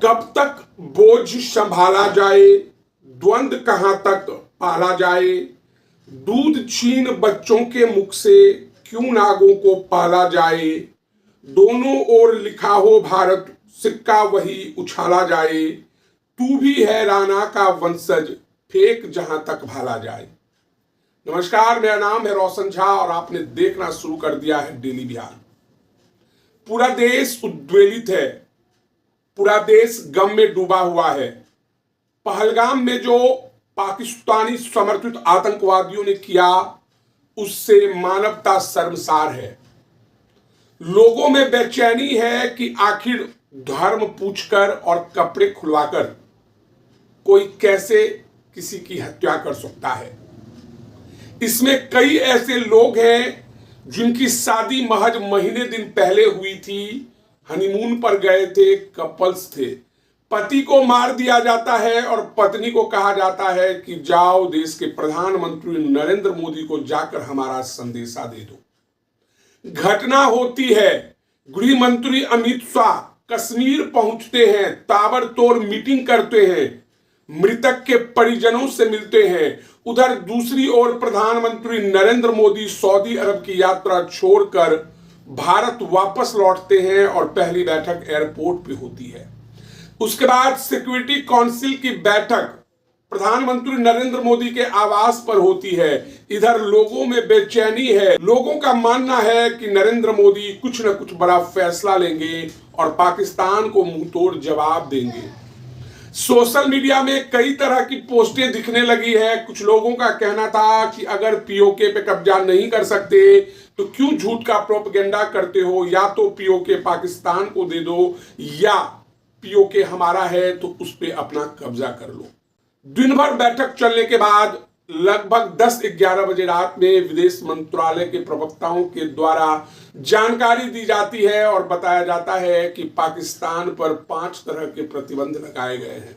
कब तक बोझ संभाला जाए, द्वंद कहां तक पाला जाए, दूध छीन बच्चों के मुख से क्यों नागों को पाला जाए, दोनों ओर लिखा हो भारत सिक्का वही उछाला जाए, तू भी है राणा का वंशज फेंक जहां तक भाला जाए। नमस्कार, मेरा नाम है रोशन झा और आपने देखना शुरू कर दिया है डेली बिहार। पूरा देश उद्वेलित है, पूरा देश गम में डूबा हुआ है। पहलगाम में जो पाकिस्तानी समर्थित आतंकवादियों ने किया उससे मानवता शर्मसार है। लोगों में बेचैनी है कि आखिर धर्म पूछकर और कपड़े खुलवाकर कोई कैसे किसी की हत्या कर सकता है। इसमें कई ऐसे लोग हैं जिनकी शादी महज महीने दिन पहले हुई थी, हनीमून पर गए थे, कपल्स थे। पति को मार दिया जाता है और पत्नी को कहा जाता है कि जाओ देश के प्रधानमंत्री नरेंद्र मोदी को जाकर हमारा संदेशा दे दो। घटना होती है, गृह मंत्री अमित शाह कश्मीर पहुंचते हैं, ताबड़तोड़ मीटिंग करते हैं, मृतक के परिजनों से मिलते हैं। उधर दूसरी ओर प्रधानमंत्री नरेंद्र मोदी सऊदी अरब की यात्रा छोड़कर भारत वापस लौटते हैं और पहली बैठक एयरपोर्ट पे होती है। उसके बाद सिक्योरिटी काउंसिल की बैठक प्रधानमंत्री नरेंद्र मोदी के आवास पर होती है। इधर लोगों में बेचैनी है। लोगों का मानना है कि नरेंद्र मोदी कुछ न कुछ बड़ा फैसला लेंगे और पाकिस्तान को मुंहतोड़ जवाब देंगे। सोशल मीडिया में कई तरह की पोस्टें दिखने लगी है। कुछ लोगों का कहना था कि अगर पीओके पे कब्जा नहीं कर सकते तो क्यों झूठ का प्रोपेगेंडा करते हो, या तो पीओके पाकिस्तान को दे दो या पीओके हमारा है तो उस पे अपना कब्जा कर लो। दिन भर बैठक चलने के बाद लगभग 10-11 बजे रात में विदेश मंत्रालय के प्रवक्ताओं के द्वारा जानकारी दी जाती है और बताया जाता है कि पाकिस्तान पर 5 तरह के प्रतिबंध लगाए गए हैं।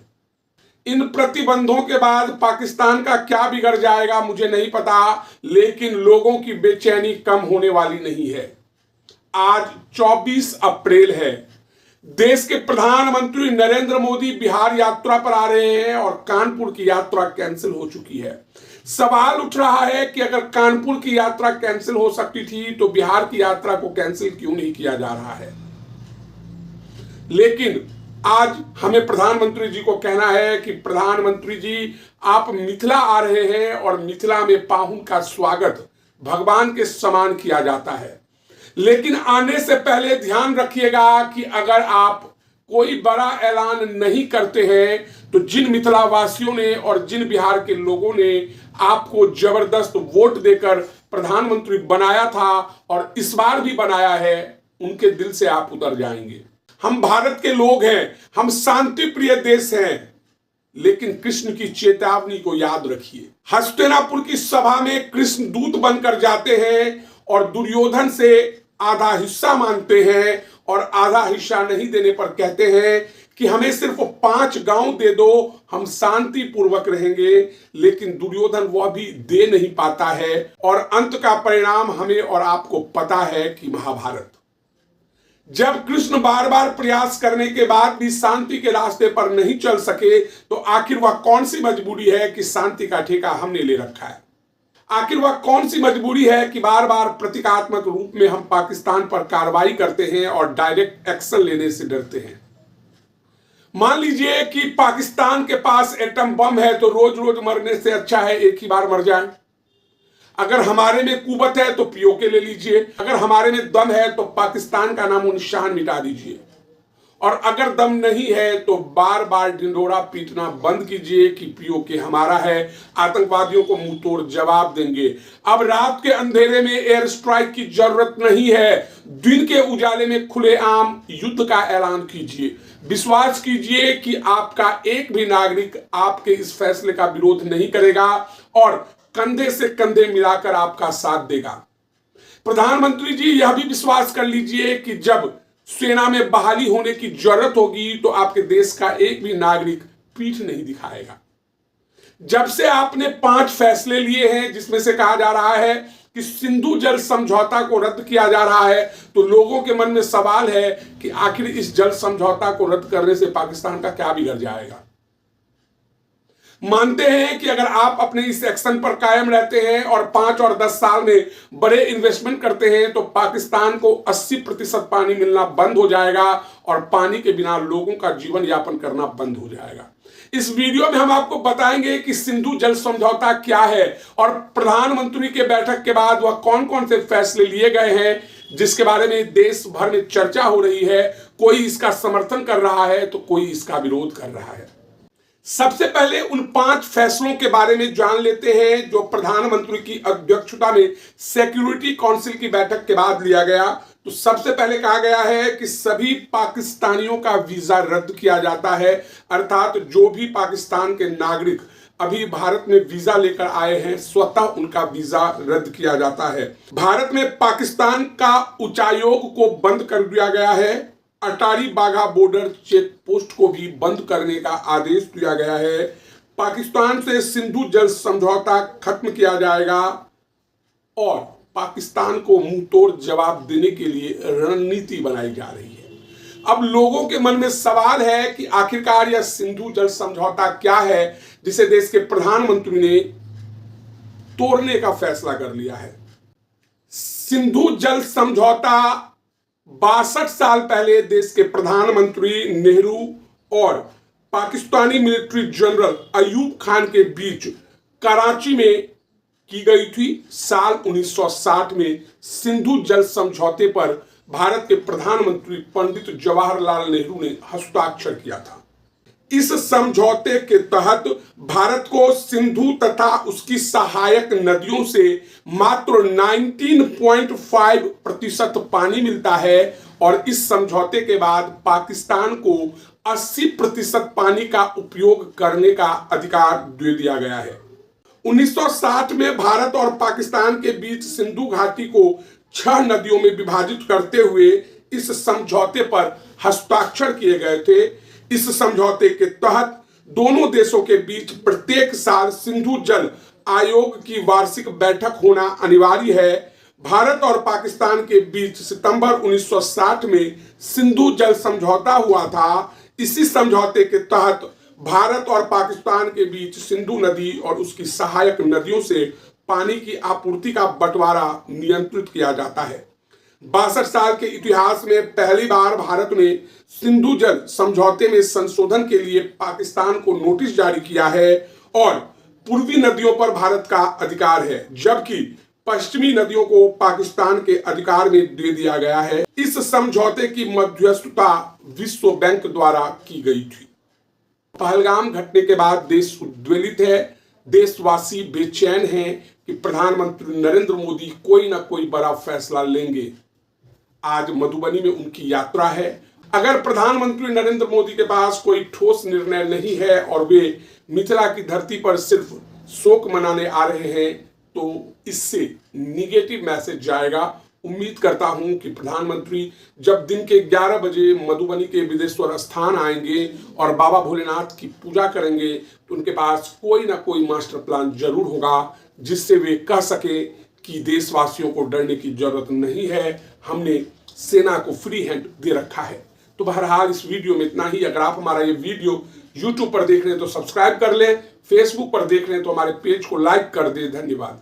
इन प्रतिबंधों के बाद पाकिस्तान का क्या बिगड़ जाएगा मुझे नहीं पता, लेकिन लोगों की बेचैनी कम होने वाली नहीं है। आज 24 अप्रैल है। देश के प्रधानमंत्री नरेंद्र मोदी बिहार यात्रा पर आ रहे हैं और कानपुर की यात्रा कैंसिल हो चुकी है। सवाल उठ रहा है कि अगर कानपुर की यात्रा कैंसिल हो सकती थी तो बिहार की यात्रा को कैंसिल क्यों नहीं किया जा रहा है। लेकिन आज हमें प्रधानमंत्री जी को कहना है कि प्रधानमंत्री जी आप मिथिला आ रहे हैं और मिथिला में पाहुन का स्वागत भगवान के समान किया जाता है। लेकिन आने से पहले ध्यान रखिएगा कि अगर आप कोई बड़ा ऐलान नहीं करते हैं तो जिन मिथिला वासियों ने और जिन बिहार के लोगों ने आपको जबरदस्त वोट देकर प्रधानमंत्री बनाया था और इस बार भी बनाया है, उनके दिल से आप उतर जाएंगे। हम भारत के लोग हैं, हम शांति प्रिय देश हैं, लेकिन कृष्ण की चेतावनी को याद रखिए। हस्तिनापुर की सभा में कृष्ण दूत बनकर जाते हैं और दुर्योधन से आधा हिस्सा मांगते हैं और आधा हिस्सा नहीं देने पर कहते हैं कि हमें सिर्फ 5 गांव दे दो, हम शांति पूर्वक रहेंगे। लेकिन दुर्योधन वह भी दे नहीं पाता है और अंत का परिणाम हमें और आपको पता है कि महाभारत। जब कृष्ण बार बार प्रयास करने के बाद भी शांति के रास्ते पर नहीं चल सके तो आखिर वह कौन सी मजबूरी है कि शांति का ठेका हमने ले रखा है। आखिर वह कौन सी मजबूरी है कि बार बार प्रतीकात्मक रूप में हम पाकिस्तान पर कार्रवाई करते हैं और डायरेक्ट एक्शन लेने से डरते हैं। मान लीजिए कि पाकिस्तान के पास एटम बम है तो रोज रोज मरने से अच्छा है एक ही बार मर जाए। अगर हमारे में कुवत है तो पीओके ले लीजिए, अगर हमारे में दम है तो पाकिस्तान का नामो निशान मिटा दीजिए, और अगर दम नहीं है तो बार बार ढिंढोरा पीटना बंद कीजिए कि पीओके हमारा है, आतंकवादियों को मुंह तोड़ जवाब देंगे। अब रात के अंधेरे में एयर स्ट्राइक की जरूरत नहीं है, दिन के उजाले में खुलेआम युद्ध का ऐलान कीजिए। विश्वास कीजिए कि आपका एक भी नागरिक आपके इस फैसले का विरोध नहीं करेगा और कंधे से कंधे मिलाकर आपका साथ देगा। प्रधानमंत्री जी यह भी विश्वास कर लीजिए कि जब सेना में बहाली होने की जरूरत होगी तो आपके देश का एक भी नागरिक पीठ नहीं दिखाएगा। जब से आपने 5 फैसले लिए हैं जिसमें से कहा जा रहा है कि सिंधु जल समझौता को रद्द किया जा रहा है, तो लोगों के मन में सवाल है कि आखिर इस जल समझौता को रद्द करने से पाकिस्तान का क्या बिगड़ जाएगा। मानते हैं कि अगर आप अपने इस एक्शन पर कायम रहते हैं और 5 और 10 साल में बड़े इन्वेस्टमेंट करते हैं तो पाकिस्तान को 80% पानी मिलना बंद हो जाएगा और पानी के बिना लोगों का जीवन यापन करना बंद हो जाएगा। इस वीडियो में हम आपको बताएंगे कि सिंधु जल समझौता क्या है और प्रधानमंत्री के बैठक के बाद वह कौन कौन से फैसले लिए गए हैं जिसके बारे में देश भर में चर्चा हो रही है। कोई इसका समर्थन कर रहा है तो कोई इसका विरोध कर रहा है। सबसे पहले उन 5 फैसलों के बारे में जान लेते हैं जो प्रधानमंत्री की अध्यक्षता में सिक्योरिटी काउंसिल की बैठक के बाद लिया गया। तो सबसे पहले कहा गया है कि सभी पाकिस्तानियों का वीजा रद्द किया जाता है, अर्थात जो भी पाकिस्तान के नागरिक अभी भारत में वीजा लेकर आए हैं स्वतः उनका वीजा रद्द किया जाता है। भारत में पाकिस्तान का उच्चायोग को बंद कर दिया गया है। अटारी बाघा बॉर्डर चेक पोस्ट को भी बंद करने का आदेश दिया गया है। पाकिस्तान से सिंधु जल समझौता खत्म किया जाएगा और पाकिस्तान को मुंहतोड़ जवाब देने के लिए रणनीति बनाई जा रही है। अब लोगों के मन में सवाल है कि आखिरकार यह सिंधु जल समझौता क्या है जिसे देश के प्रधानमंत्री ने तोड़ने का फैसला कर लिया है। सिंधु जल समझौता 62 साल पहले देश के प्रधानमंत्री नेहरू और पाकिस्तानी मिलिट्री जनरल अयूब खान के बीच कराची में की गई थी। साल 1960 में सिंधु जल समझौते पर भारत के प्रधानमंत्री पंडित जवाहरलाल नेहरू ने हस्ताक्षर किया था। इस समझौते के तहत भारत को सिंधु तथा उसकी सहायक नदियों से मात्र 19.5% पानी मिलता है और इस समझौते के बाद पाकिस्तान को 80% पानी का उपयोग करने का अधिकार दे दिया गया है। 1960 में भारत और पाकिस्तान के बीच सिंधु घाटी को 6 नदियों में विभाजित करते हुए इस समझौते पर हस्ताक्षर किए गए थे। इस समझौते के तहत दोनों देशों के बीच प्रत्येक साल सिंधु जल आयोग की वार्षिक बैठक होना अनिवार्य है। भारत और पाकिस्तान के बीच सितंबर 1960 में सिंधु जल समझौता हुआ था। इसी समझौते के तहत भारत और पाकिस्तान के बीच सिंधु नदी और उसकी सहायक नदियों से पानी की आपूर्ति का बंटवारा नियंत्रित किया जाता है। 62 साल के इतिहास में पहली बार भारत ने सिंधु जल समझौते में संशोधन के लिए पाकिस्तान को नोटिस जारी किया है और पूर्वी नदियों पर भारत का अधिकार है जबकि पश्चिमी नदियों को पाकिस्तान के अधिकार में दे दिया गया है। इस समझौते की मध्यस्थता विश्व बैंक द्वारा की गई थी। पहलगाम घटने के बाद देश उद्वेलित है। देशवासी बेचैन हैं कि प्रधानमंत्री नरेंद्र मोदी कोई ना कोई बड़ा फैसला लेंगे। आज मधुबनी में उनकी यात्रा है। अगर प्रधानमंत्री नरेंद्र मोदी के पास कोई ठोस निर्णय नहीं है और वे मिथिला की धरती पर सिर्फ शोक मनाने आ रहे हैं तो इससे निगेटिव मैसेज जाएगा। उम्मीद करता हूं कि प्रधानमंत्री जब दिन के 11 बजे मधुबनी के विदेश्वर स्थान आएंगे और बाबा भोलेनाथ की पूजा करेंगे तो उनके पास कोई ना कोई मास्टर प्लान जरूर होगा जिससे वे कह सके कि देशवासियों को डरने की जरूरत नहीं है, हमने सेना को फ्री हैंड दे रखा है। तो बहरहाल इस वीडियो में इतना ही। अगर आप हमारा ये वीडियो YouTube पर देख रहे हैं तो सब्सक्राइब कर लें, Facebook पर देख रहे हैं तो हमारे पेज को लाइक कर दें। धन्यवाद।